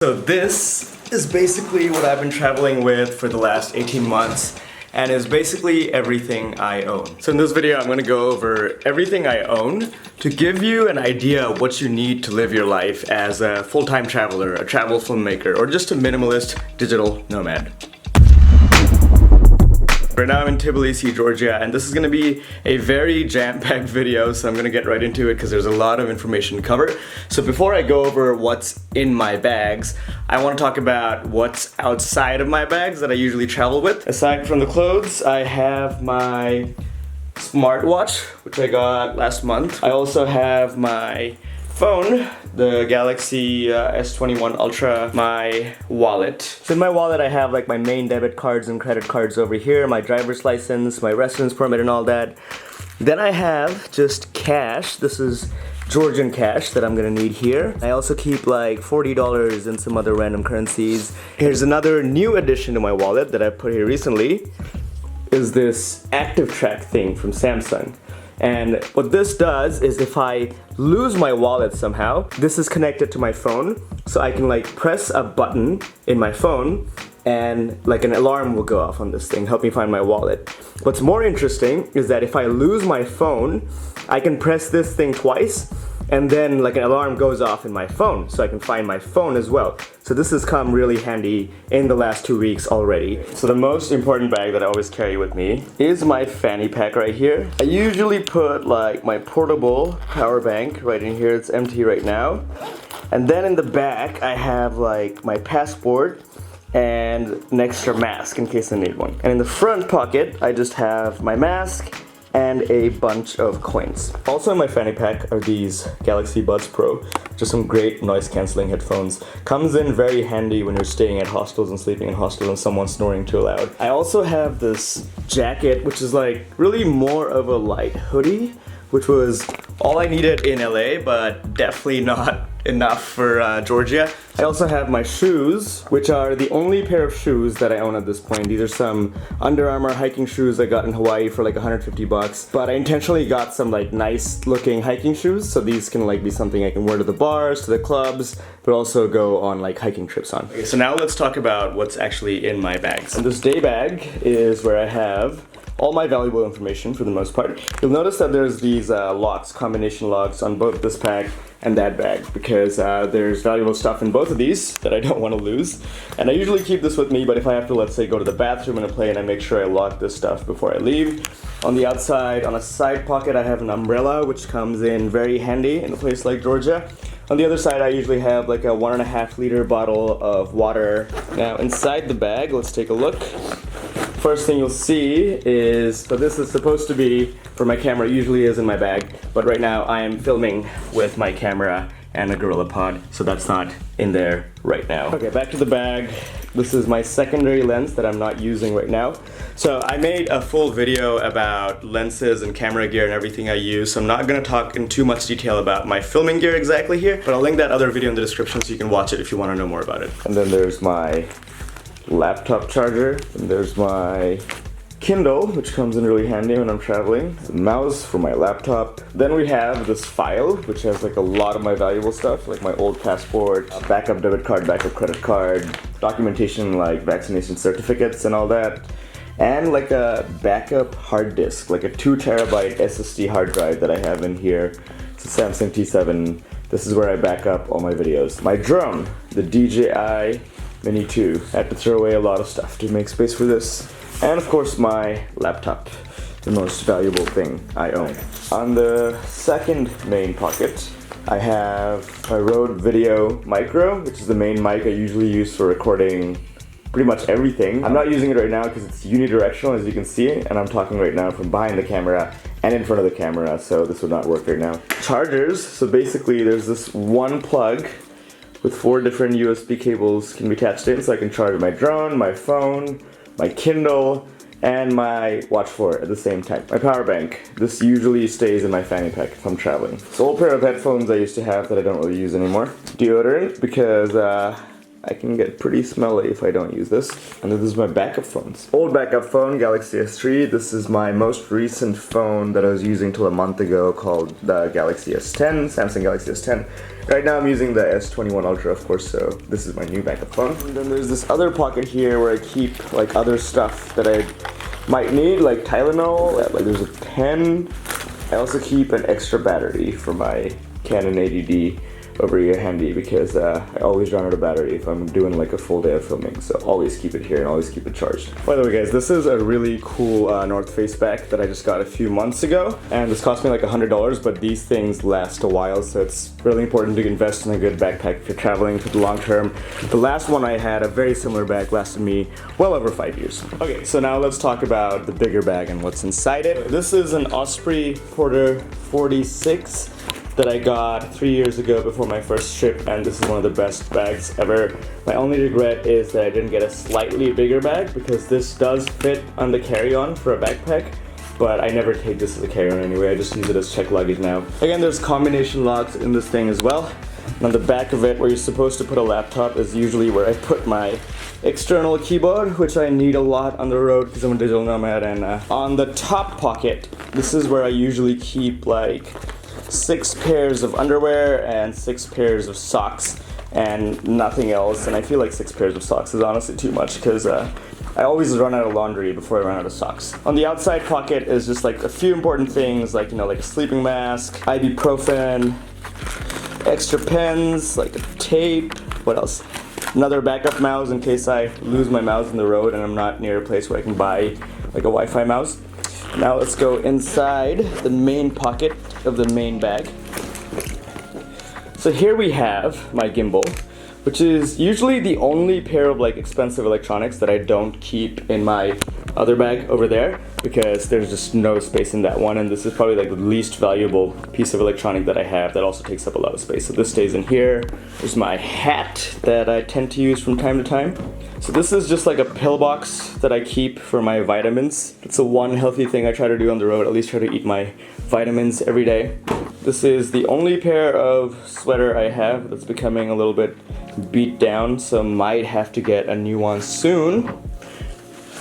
So this is basically what I've been traveling with for the last 18 months, and is basically everything I own. So in this video I'm going to go over everything I own to give you an idea of what you need to live your life as a full-time traveler, a travel filmmaker, or just a minimalist digital nomad. Right now I'm in Tbilisi, Georgia, and this is going to be a very jam-packed video, so I'm going to get right into it because there's a lot of information to cover. So before I go over what's in my bags, I want to talk about what's outside of my bags that I usually travel with. Aside from the clothes, I have my smartwatch, which I got last month. I also have my phone, the Galaxy S21 Ultra, my wallet. So in my wallet I have like my main debit cards and credit cards over here, my driver's license, my residence permit and all that. Then I have just cash. This is Georgian cash that I'm gonna need here. I also keep like $40 and some other random currencies. Here's another new addition to my wallet that I put here recently, is this Active Track thing from Samsung. And what this does is if I lose my wallet somehow, this is connected to my phone, so I can like press a button in my phone and like an alarm will go off on this thing, help me find my wallet. What's more interesting is that if I lose my phone, I can press this thing twice and then like an alarm goes off in my phone, so I can find my phone as well. So this has come really handy in the last 2 weeks already. So the most important bag that I always carry with me is my fanny pack right here. I usually put like my portable power bank right in here. It's empty right now. And then in the back I have like my passport and an extra mask in case I need one. And in the front pocket I just have my mask and a bunch of coins. Also in my fanny pack are these Galaxy Buds Pro, just some great noise cancelling headphones. Comes in very handy when you're staying at hostels and sleeping in hostels and someone's snoring too loud. I also have this jacket, which is like really more of a light hoodie, which was all I needed in LA, but definitely not enough for Georgia. I also have my shoes, which are the only pair of shoes that I own at this point. These are some Under Armour hiking shoes I got in Hawaii for like 150 bucks. But I intentionally got some like nice looking hiking shoes, so these can like be something I can wear to the bars, to the clubs, but also go on like hiking trips on. Okay, so now let's talk about what's actually in my bags. And this day bag is where I have all my valuable information for the most part. You'll notice that there's these locks, combination locks on both this bag and that bag, because there's valuable stuff in both of these that I don't want to lose. And I usually keep this with me, but if I have to, let's say, go to the bathroom in a plane, I make sure I lock this stuff before I leave. On the outside, on a side pocket, I have an umbrella, which comes in very handy in a place like Georgia. On the other side, I usually have like a 1.5 liter bottle of water. Now inside the bag, let's take a look. First thing you'll see is, so this is supposed to be for my camera, usually is in my bag, but right now I am filming with my camera and a GorillaPod, so that's not in there right now. Okay, back to the bag. This is my secondary lens that I'm not using right now. So I made a full video about lenses and camera gear and everything I use, so I'm not gonna talk in too much detail about my filming gear exactly here, but I'll link that other video in the description so you can watch it if you wanna know more about it. And then there's my laptop charger, and there's my Kindle, which comes in really handy when I'm traveling, the mouse for my laptop. Then we have this file, which has like a lot of my valuable stuff, like my old passport, backup debit card, backup credit card, documentation like vaccination certificates and all that, and like a backup hard disk, like a 2 terabyte SSD hard drive that I have in here. It's a Samsung T7. This is where I back up all my videos. My drone, the DJI Mini 2. I had to throw away a lot of stuff to make space for this. And of course my laptop, the most valuable thing I own. On the second main pocket, I have my Rode Video Micro, which is the main mic I usually use for recording pretty much everything. I'm not using it right now because it's unidirectional, as you can see, and I'm talking right now from behind the camera and in front of the camera, so this would not work right now. Chargers, so basically there's this one plug with 4 different USB cables can be attached in, so I can charge my drone, my phone, my Kindle, and my Watch 4 at the same time. My power bank. This usually stays in my fanny pack if I'm traveling. This old pair of headphones I used to have that I don't really use anymore. Deodorant, because I can get pretty smelly if I don't use this. And then this is my backup phones. Old backup phone, Galaxy S3. This is my most recent phone that I was using till a month ago called the Galaxy S10, Samsung Galaxy S10. Right now I'm using the S21 Ultra, of course, so this is my new backup phone. And then there's this other pocket here where I keep like other stuff that I might need, like Tylenol, like there's a pen. I also keep an extra battery for my Canon 80D over here handy because I always run out of battery if I'm doing like a full day of filming, so always keep it here and always keep it charged. By the way guys, this is a really cool North Face bag that I just got a few months ago, and this cost me like $100, but these things last a while, so it's really important to invest in a good backpack if you're traveling for the long term. The last one I had, a very similar bag, lasted me well over 5 years. Okay, so now let's talk about the bigger bag and what's inside it. This is an Osprey Porter 46 that I got 3 years ago before my first trip, and this is one of the best bags ever. My only regret is that I didn't get a slightly bigger bag because this does fit on the carry-on for a backpack, but I never take this as a carry-on anyway. I just use it as checked luggage now. Again, there's combination locks in this thing as well. And on the back of it, where you're supposed to put a laptop, is usually where I put my external keyboard, which I need a lot on the road because I'm a digital nomad. And on the top pocket, this is where I usually keep like 6 pairs of underwear and 6 pairs of socks and nothing else. And I feel like 6 pairs of socks is honestly too much because I always run out of laundry before I run out of socks. On the outside pocket is just like a few important things, like, you know, like a sleeping mask, ibuprofen, extra pens, like a tape, what else? Another backup mouse in case I lose my mouse on the road and I'm not near a place where I can buy like a Wi-Fi mouse. Now let's go inside the main pocket of the main bag. So here we have my gimbal, which is usually the only pair of like expensive electronics that I don't keep in my other bag over there because there's just no space in that one, and this is probably like the least valuable piece of electronic that I have that also takes up a lot of space. So this stays in here. There's my hat that I tend to use from time to time. So this is just like a pill box that I keep for my vitamins. It's the one healthy thing I try to do on the road, at least try to eat my vitamins every day. This is the only pair of sweater I have that's becoming a little bit beat down, so might have to get a new one soon.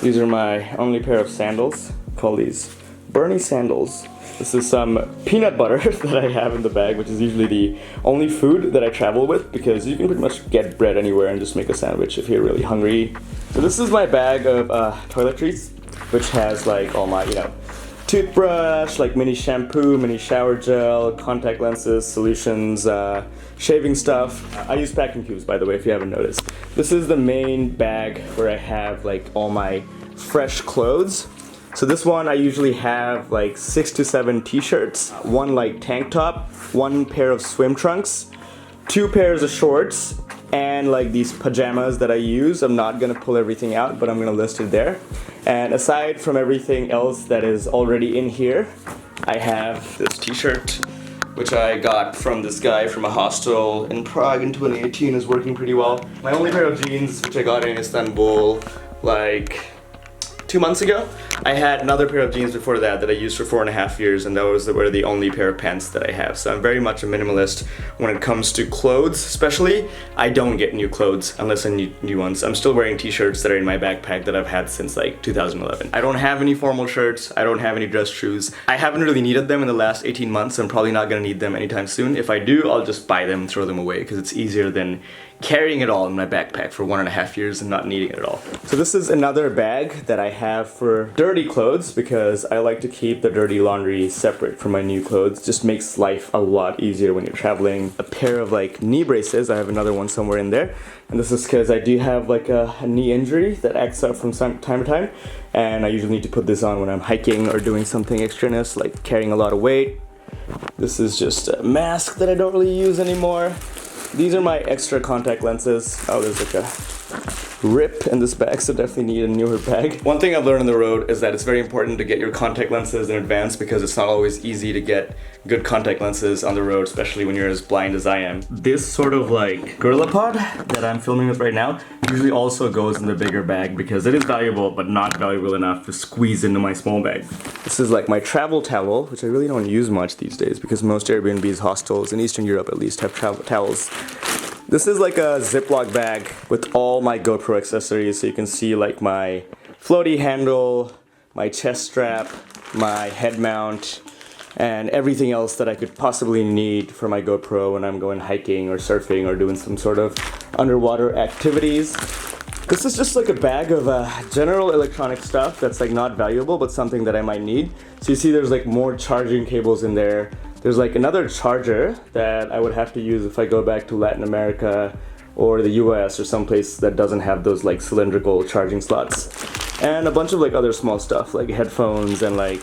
These are my only pair of sandals. Call these Bernie sandals. This is some peanut butter that I have in the bag, which is usually the only food that I travel with because you can pretty much get bread anywhere and just make a sandwich if you're really hungry. So this is my bag of toiletries, which has like all my, you know, toothbrush, like mini shampoo, mini shower gel, contact lenses, solutions, shaving stuff. I use packing cubes, by the way, if you haven't noticed. This is the main bag where I have like all my fresh clothes. So this one I usually have like 6 to 7 t-shirts, 1 like tank top, 1 pair of swim trunks, 2 pairs of shorts, and like these pajamas that I use. I'm not gonna pull everything out, but I'm gonna list it there. And aside from everything else that is already in here, I have this t-shirt, which I got from this guy from a hostel in Prague in 2018, is working pretty well. My only pair of jeans, which I got in Istanbul like 2 months ago. I had another pair of jeans before that I used for 4.5 years, and those were the only pair of pants that I have. So I'm very much a minimalist when it comes to clothes, especially. I don't get new clothes unless I need new ones. I'm still wearing t-shirts that are in my backpack that I've had since like 2011. I don't have any formal shirts. I don't have any dress shoes. I haven't really needed them in the last 18 months. I'm probably not gonna need them anytime soon. If I do, I'll just buy them and throw them away because it's easier than carrying it all in my backpack for 1.5 years and not needing it at all. So this is another bag that I have for dirty clothes because I like to keep the dirty laundry separate from my new clothes. Just makes life a lot easier when you're traveling. A pair of like knee braces, I have another one somewhere in there. And this is because I do have like a knee injury that acts up from time to time. And I usually need to put this on when I'm hiking or doing something extraneous like carrying a lot of weight. This is just a mask that I don't really use anymore. These are my extra contact lenses. Oh, there's like a rip in this bag, so definitely need a newer bag. One thing I've learned on the road is that it's very important to get your contact lenses in advance because it's not always easy to get good contact lenses on the road, especially when you're as blind as I am. This sort of like GorillaPod that I'm filming with right now usually also goes in the bigger bag because it is valuable, but not valuable enough to squeeze into my small bag. This is like my travel towel, which I really don't use much these days because most Airbnbs, hostels in Eastern Europe at least, have travel towels. This is like a Ziploc bag with all my GoPro accessories. So you can see like my floaty handle, my chest strap, my head mount, and everything else that I could possibly need for my GoPro when I'm going hiking or surfing or doing some sort of underwater activities. This is just like a bag of general electronic stuff that's like not valuable but something that I might need. So you see there's like more charging cables in there. There's like another charger that I would have to use if I go back to Latin America or the US or someplace that doesn't have those like cylindrical charging slots. And a bunch of like other small stuff like headphones and like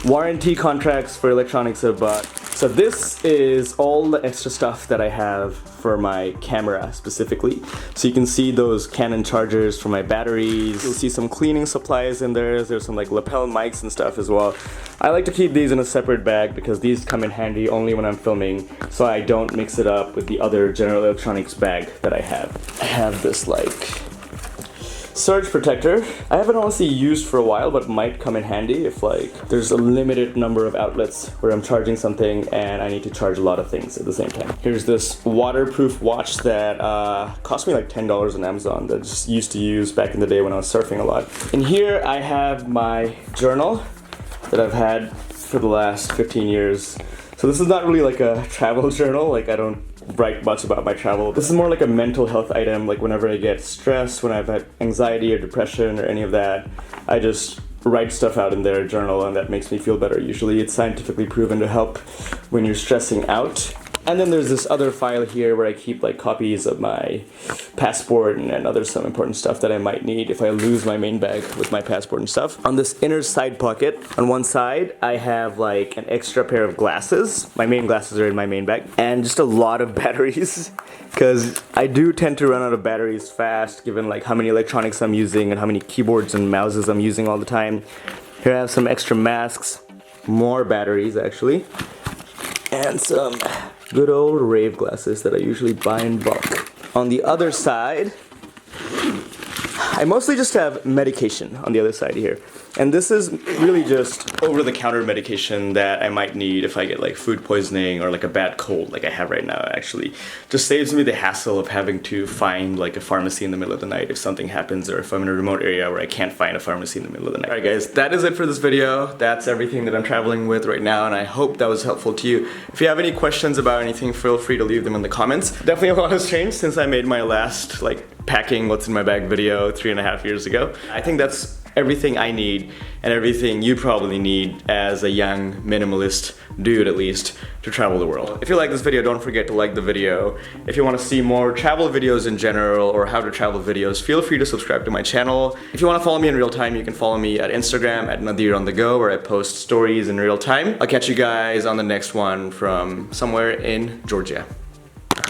warranty contracts for electronics I bought. So this is all the extra stuff that I have for my camera specifically. So you can see those Canon chargers for my batteries. You'll see some cleaning supplies in there. There's some like lapel mics and stuff as well. I like to keep these in a separate bag because these come in handy only when I'm filming, so I don't mix it up with the other general electronics bag that I have. I have this like surge protector. I haven't honestly used for a while, but might come in handy if like there's a limited number of outlets where I'm charging something and I need to charge a lot of things at the same time. Here's this waterproof watch that cost me like $10 on Amazon that I just used to use back in the day when I was surfing a lot. In here I have my journal that I've had for the last 15 years. So this is not really like a travel journal, like I don't write much about my travel. This is more like a mental health item, like whenever I get stressed, when I've had anxiety or depression or any of that, I just write stuff out in their journal and that makes me feel better. Usually it's scientifically proven to help when you're stressing out. And then there's this other file here where I keep like copies of my passport and other some important stuff that I might need if I lose my main bag with my passport and stuff. On this inner side pocket, on one side, I have like an extra pair of glasses. My main glasses are in my main bag. And just a lot of batteries, because I do tend to run out of batteries fast given like how many electronics I'm using and how many keyboards and mouses I'm using all the time. Here I have some extra masks, more batteries actually, and some good old Rave glasses that I usually buy in bulk. On the other side, I mostly just have medication on the other side here. And this is really just over-the-counter medication that I might need if I get like food poisoning or like a bad cold like I have right now actually. Just saves me the hassle of having to find like a pharmacy in the middle of the night if something happens, or if I'm in a remote area where I can't find a pharmacy in the middle of the night. Alright guys, that is it for this video. That's everything that I'm traveling with right now, and I hope that was helpful to you. If you have any questions about anything, feel free to leave them in the comments. Definitely a lot has changed since I made my last like packing what's in my bag video 3.5 years ago. I think that's everything I need and everything you probably need as a young minimalist dude, at least, to travel the world. If you like this video, don't forget to like the video. If you want to see more travel videos in general or how to travel videos, feel free to subscribe to my channel. If you want to follow me in real time, you can follow me at Instagram at Nadir on the go, where I post stories in real time. I'll catch you guys on the next one from somewhere in Georgia.